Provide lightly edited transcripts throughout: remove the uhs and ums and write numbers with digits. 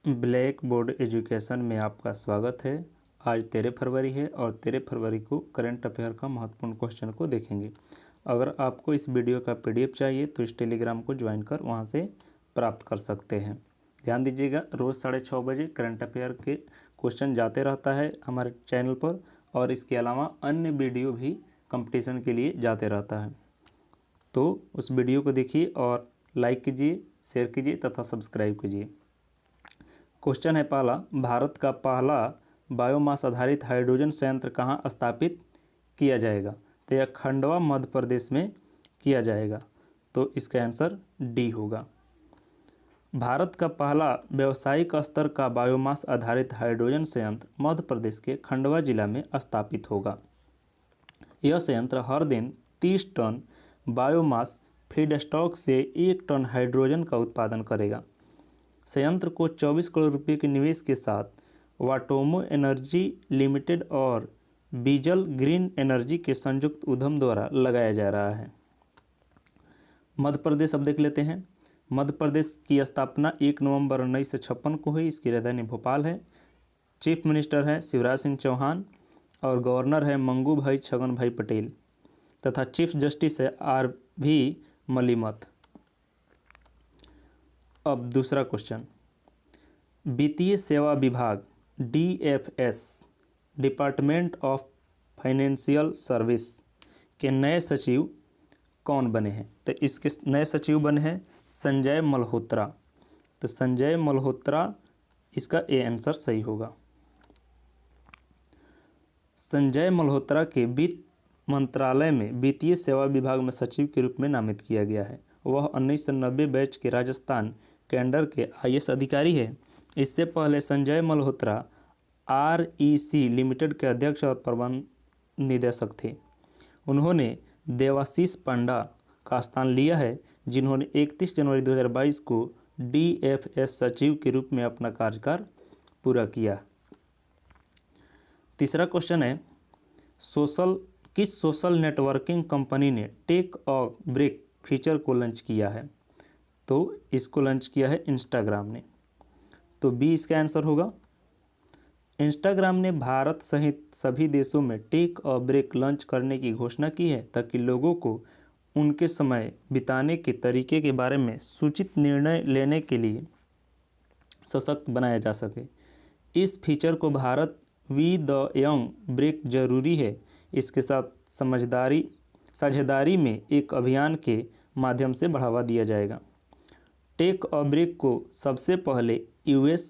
Black board education में आपका स्वागत है। आज 13 फरवरी है और 13 फरवरी को करंट अफेयर का महत्वपूर्ण क्वेश्चन को देखेंगे। अगर आपको इस वीडियो का पीडीएफ चाहिए तो इस टेलीग्राम को ज्वाइन कर वहां से प्राप्त कर सकते हैं। ध्यान दीजिएगा, रोज़ 6:30 बजे करंट अफेयर के क्वेश्चन जाते रहता है हमारे चैनल पर, और इसके अलावा अन्य वीडियो भी कंपटीशन के लिए जाते रहता है। तो उस वीडियो को देखिए और लाइक कीजिए, शेयर कीजिए तथा सब्सक्राइब कीजिए। क्वेश्चन है पहला, भारत का पहला बायोमास आधारित हाइड्रोजन संयंत्र कहाँ स्थापित किया जाएगा? तो यह खंडवा मध्य प्रदेश में किया जाएगा, तो इसका आंसर डी होगा। भारत का पहला व्यावसायिक स्तर का बायोमास आधारित हाइड्रोजन संयंत्र मध्य प्रदेश के खंडवा जिला में स्थापित होगा। यह संयंत्र हर दिन 30 टन बायोमास फीडस्टॉक से 1 टन हाइड्रोजन का उत्पादन करेगा। संयंत्र को 24 करोड़ रुपए के निवेश के साथ वाटोमो एनर्जी लिमिटेड और बीजल ग्रीन एनर्जी के संयुक्त उद्यम द्वारा लगाया जा रहा है। मध्य प्रदेश अब देख लेते हैं। मध्य प्रदेश की स्थापना 1 नवंबर 1956 को हुई। इसकी राजधानी भोपाल है। चीफ मिनिस्टर है शिवराज सिंह चौहान और गवर्नर है मंगू भाई छगन भाई पटेल तथा चीफ जस्टिस है आर.भी. मलिमथ। अब दूसरा क्वेश्चन, वित्तीय सेवा विभाग DFS department of financial service के नए सचिव कौन बने हैं? तो इसके नए सचिव बने हैं संजय मल्होत्रा। तो संजय मल्होत्रा, इसका ए आंसर सही होगा। संजय मल्होत्रा के वित्त मंत्रालय में वित्तीय सेवा विभाग में सचिव के रूप में नामित किया गया है। वह 1990 बैच के राजस्थान कैडर के IAS अधिकारी है। इससे पहले संजय मल्होत्रा REC लिमिटेड के अध्यक्ष और प्रबंध निदेशक थे। उन्होंने देवाशीष पांडा का स्थान लिया है, जिन्होंने 31 जनवरी 2022 को DFS सचिव के रूप में अपना कार्यकाल पूरा किया। तीसरा क्वेश्चन है, किस सोशल नेटवर्किंग कंपनी ने टेक अ ब्रेक फीचर को लॉन्च किया है? तो इसको लॉन्च किया है इंस्टाग्राम ने, तो बी इसका आंसर होगा। इंस्टाग्राम ने भारत सहित सभी देशों में टेक अ ब्रेक लॉन्च करने की घोषणा की है ताकि लोगों को उनके समय बिताने के तरीके के बारे में सूचित निर्णय लेने के लिए सशक्त बनाया जा सके। इस फीचर को Bharat we the young break जरूरी है इसके साथ साझेदारी में एक अभियान के माध्यम से बढ़ावा दिया जाएगा। टेक अ ब्रेक को सबसे पहले US,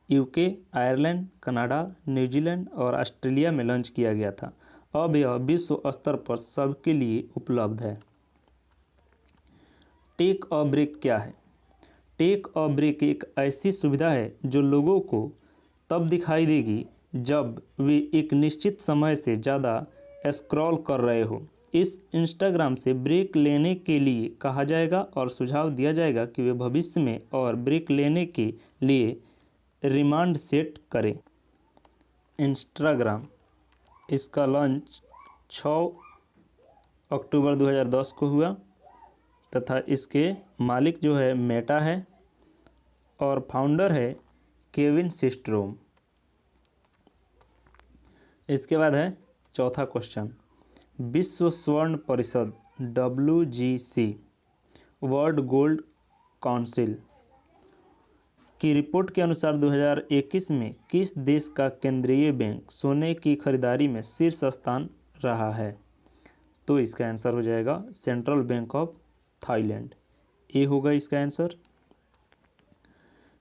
UK, Ireland, Canada, New Zealand और ऑस्ट्रेलिया में लॉन्च किया गया था। अब यह विश्व स्तर पर सबके लिए उपलब्ध है। टेक अ ब्रेक क्या है? टेक अ ब्रेक एक ऐसी सुविधा है जो लोगों को तब दिखाई देगी जब वे एक निश्चित समय से ज़्यादा स्क्रॉल कर रहे हो। इस इंस्टाग्राम से ब्रेक लेने के लिए कहा जाएगा और सुझाव दिया जाएगा कि वे भविष्य में और ब्रेक लेने के लिए रिमांड सेट करें। इंस्टाग्राम, इसका लॉन्च 6 अक्टूबर 2010 को हुआ तथा इसके मालिक जो है मेटा है और फाउंडर है केविन सिस्ट्रोम। इसके बाद है चौथा क्वेश्चन, विश्व स्वर्ण परिषद WGC वर्ल्ड गोल्ड काउंसिल की रिपोर्ट के अनुसार 2021 में किस देश का केंद्रीय बैंक सोने की खरीदारी में शीर्ष स्थान रहा है? तो इसका आंसर हो जाएगा सेंट्रल बैंक ऑफ थाईलैंड। ए होगा इसका आंसर।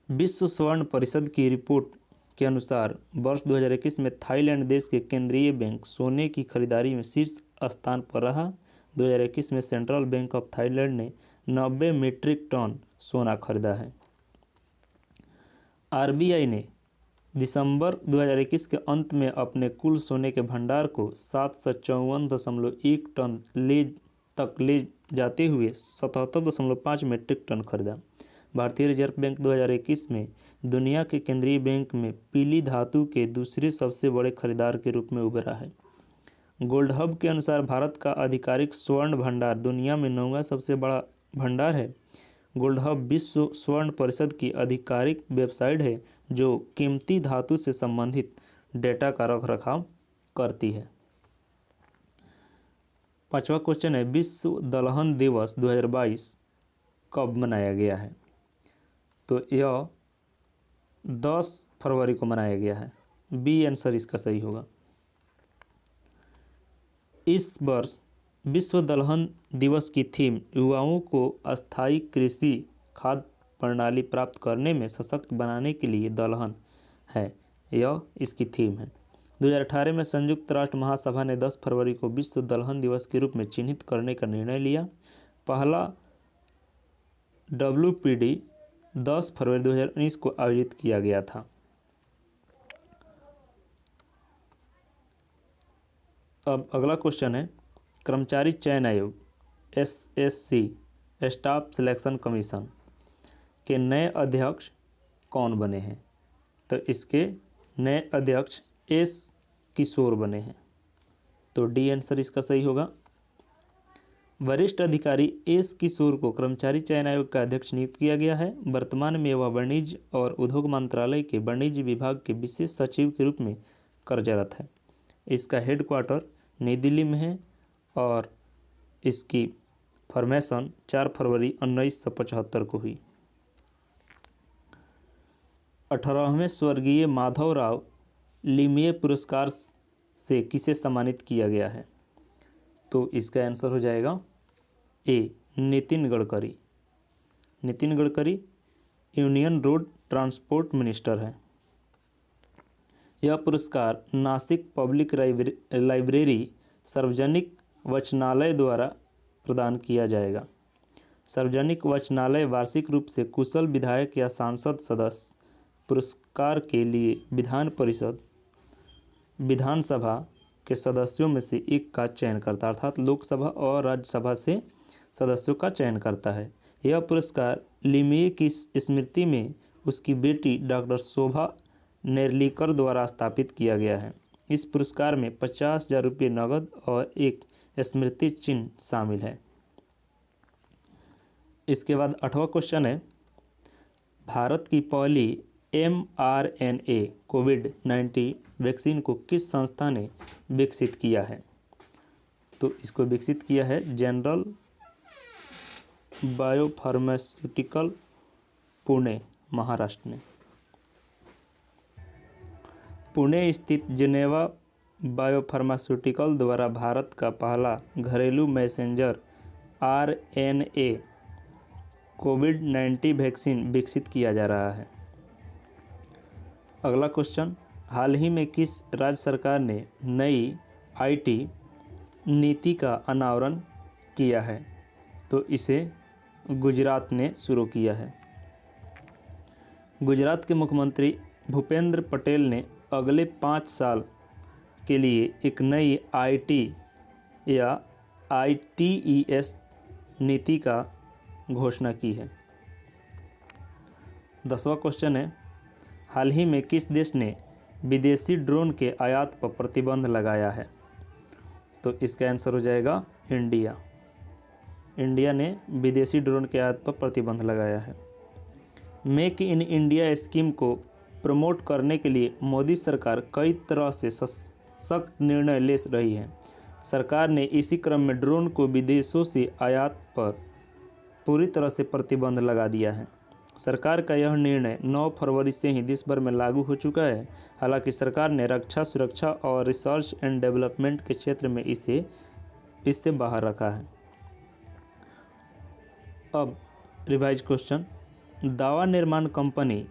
विश्व स्वर्ण परिषद की रिपोर्ट के अनुसार वर्ष 2021 में थाईलैंड देश के केंद्रीय बैंक सोने की खरीदारी में शीर्ष स्थान पर रहा। 2021 में सेंट्रल बैंक ऑफ थाईलैंड ने 90 मीट्रिक टन सोना खरीदा है। RBI ने दिसंबर 2021 के अंत में अपने कुल सोने के भंडार को 754.1 टन तक ले जाते हुए 77.5 मीट्रिक टन खरीदा। भारतीय रिजर्व बैंक 2021 में दुनिया के केंद्रीय बैंक में पीली धातु के दूसरे सबसे बड़े खरीदार के रूप में उभरा है। गोल्ड हब के अनुसार भारत का आधिकारिक स्वर्ण भंडार दुनिया में 9वां सबसे बड़ा भंडार है। गोल्ड हब विश्व स्वर्ण परिषद की आधिकारिक वेबसाइट है जो कीमती धातु से संबंधित डेटा का रखरखाव करती है। 5वां क्वेश्चन है, विश्व दलहन दिवस 2022 कब मनाया गया है? तो यह 10 फरवरी को मनाया गया है। बी आंसर इसका सही होगा। इस वर्ष विश्व दलहन दिवस की थीम युवाओं को अस्थायी कृषि खाद्य प्रणाली प्राप्त करने में सशक्त बनाने के लिए दलहन है, यह इसकी थीम है। 2018 में संयुक्त राष्ट्र महासभा ने 10 फरवरी को विश्व दलहन दिवस के रूप में चिन्हित करने का निर्णय लिया। पहला WPD 10 फरवरी 2019 को आयोजित किया गया था। अब अगला क्वेश्चन है, कर्मचारी चयन आयोग SSC स्टाफ सिलेक्शन कमीशन के नए अध्यक्ष कौन बने हैं? तो इसके नए अध्यक्ष S किशोर बने हैं। तो डी आंसर इसका सही होगा। वरिष्ठ अधिकारी S किशोर को कर्मचारी चयन आयोग का अध्यक्ष नियुक्त किया गया है। वर्तमान में वह वाणिज्य और उद्योग मंत्रालय के वाणिज्य विभाग के विशेष सचिव के रूप में कार्यरत है। इसका हेडक्वार्टर नई दिल्ली में है और इसकी फॉर्मेशन 4 फरवरी 1975 को हुई। 18वें स्वर्गीय माधवराव लिमये पुरस्कार से किसे सम्मानित किया गया है? तो इसका आंसर हो जाएगा A Nitin Gadkari. Nitin Gadkari union road transport minister है। यह पुरस्कार नासिक पब्लिक लाइब्रेरी सार्वजनिक वाचनालय द्वारा प्रदान किया जाएगा। सार्वजनिक वाचनालय वार्षिक रूप से कुशल विधायक या सांसद सदस्य पुरस्कार के लिए विधान परिषद विधानसभा के सदस्यों में से एक का चयन करता है, अर्थात लोकसभा और राज्यसभा से सदस्यों का चयन करता है। यह पुरस्कार लिमये की स्मृति में उसकी बेटी डॉक्टर शोभा नेर्लिकर द्वारा स्थापित किया गया है। इस पुरस्कार में 50,000 रुपये नकद और एक स्मृति चिन्ह शामिल है। इसके बाद 8वां क्वेश्चन है, भारत की पहली mRNA कोविड-19 वैक्सीन को किस संस्था ने विकसित किया है? तो इसको विकसित किया है जनरल बायोफार्मास्यूटिकल पुणे महाराष्ट्र ने। पुणे स्थित जिनेवा बायोफार्मास्यूटिकल द्वारा भारत का पहला घरेलू मैसेंजर RNA कोविड-19 वैक्सीन विकसित किया जा रहा है। अगला क्वेश्चन, हाल ही में किस राज्य सरकार ने नई IT नीति का अनावरण किया है? तो इसे गुजरात ने शुरू किया है। गुजरात के मुख्यमंत्री भूपेंद्र पटेल ने अगले 5 साल के लिए एक नई IT या ITES नीति का घोषणा की है। 10वां क्वेश्चन है, हाल ही में किस देश ने विदेशी ड्रोन के आयात पर प्रतिबंध लगाया है? तो इसका आंसर हो जाएगा इंडिया। इंडिया ने विदेशी ड्रोन के आयात पर प्रतिबंध लगाया है। मेक इन इंडिया स्कीम को प्रमोट करने के लिए मोदी सरकार कई तरह से सख्त निर्णय ले रही है। सरकार ने इसी क्रम में ड्रोन को विदेशों से आयात पर पूरी तरह से प्रतिबंध लगा दिया है। सरकार का यह निर्णय 9 फरवरी से ही देश भर में लागू हो चुका है। हालांकि सरकार ने रक्षा, सुरक्षा और रिसर्च एंड डेवलपमेंट के क्षेत्र में इससे बाहर रखा है। अब रिवाइज क्वेश्चन, दवा निर्माण कंपनी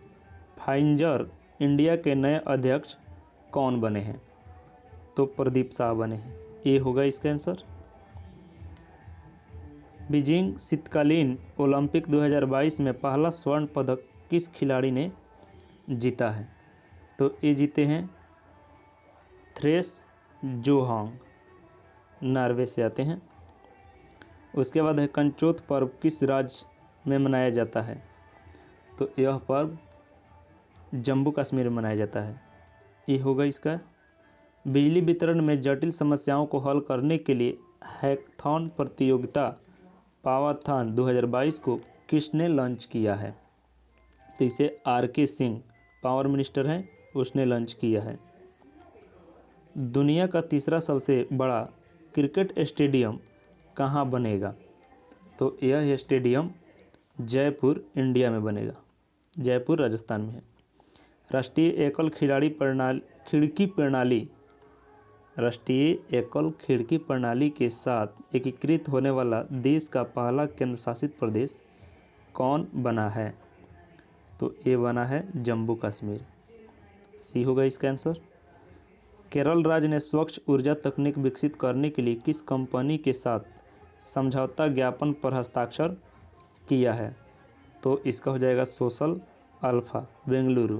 फाइजर इंडिया के नए अध्यक्ष कौन बने हैं? तो प्रदीप शाह बने हैं। ये होगा इसका आंसर। बीजिंग शीतकालीन ओलंपिक 2022 में पहला स्वर्ण पदक किस खिलाड़ी ने जीता है? तो ये जीते हैं थ्रेस जोहांग, नॉर्वे से आते हैं। उसके बाद है कंचोत पर्व किस राज्य में मनाया जाता है? तो यह पर्व जम्मू कश्मीर में मनाया जाता है। ये होगा इसका। बिजली वितरण में जटिल समस्याओं को हल करने के लिए हैकथॉन प्रतियोगिता पावरथॉन 2022 को किसने लॉन्च किया है? तो इसे RK सिंह पावर मिनिस्टर हैं, उसने लॉन्च किया है। दुनिया का तीसरा सबसे बड़ा क्रिकेट स्टेडियम कहाँ बनेगा? तो यह स्टेडियम जयपुर इंडिया में बनेगा, जयपुर राजस्थान में है। राष्ट्रीय एकल खिड़की प्रणाली के साथ एकीकृत होने वाला देश का पहला केंद्र शासित प्रदेश कौन बना है? तो ये बना है जम्मू कश्मीर। सी होगा इसका आंसर। केरल राज्य ने स्वच्छ ऊर्जा तकनीक विकसित करने के लिए किस कंपनी के साथ समझौता ज्ञापन पर हस्ताक्षर किया है? तो इसका हो जाएगा सोशल अल्फा बेंगलुरु।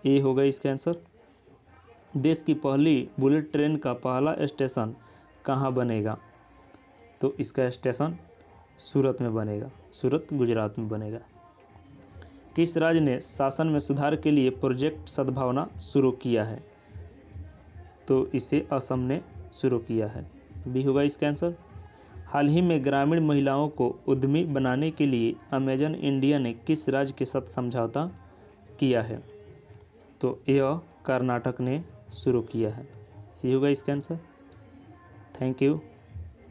ये होगा इसका आंसर। देश की पहली बुलेट ट्रेन का पहला स्टेशन कहाँ बनेगा? तो इसका स्टेशन सूरत में बनेगा, सूरत गुजरात में बनेगा। किस राज्य ने शासन में सुधार के लिए प्रोजेक्ट सद्भावना शुरू किया है? तो इसे असम ने शुरू किया है। बी होगा इसका आंसर। हाल ही में ग्रामीण महिलाओं को उद्यमी बनाने के लिए अमेजन इंडिया ने किस राज्य के साथ समझौता किया है? तो यह कर्नाटक ने शुरू किया है। सी होगा इसका आंसर। Thank you.